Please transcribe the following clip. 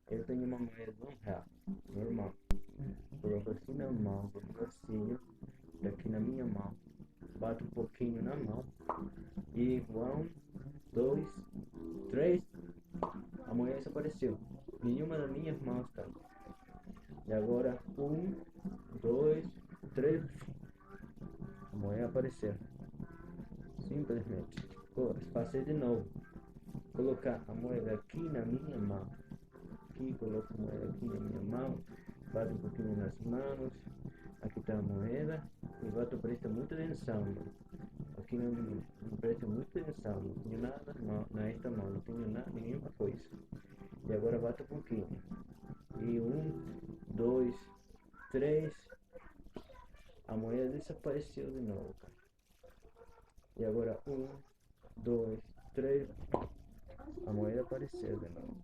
Eu tenho uma moeda de R$ 1, normal. Coloco assim na mão, do bracinho, daqui na minha mão. Bato um pouquinho na mão. E 2, 3. A moeda desapareceu. Nenhuma das minhas mãos está. E agora 2, 3. A moeda apareceu. Simplesmente. Passei de novo. Colocar a moeda aqui na minha mão. Aqui, coloco a moeda aqui na minha mão. Bato um pouquinho nas mãos. Aqui está a moeda. E bato, presta muita atenção. Aqui não presta muita atenção. Não tenho nada nesta mão. Não tenho nada, nenhuma coisa. E agora bato um pouquinho. E 2, 3. A moeda desapareceu de novo, cara. E agora 2, 3. A moeda apareceu de novo.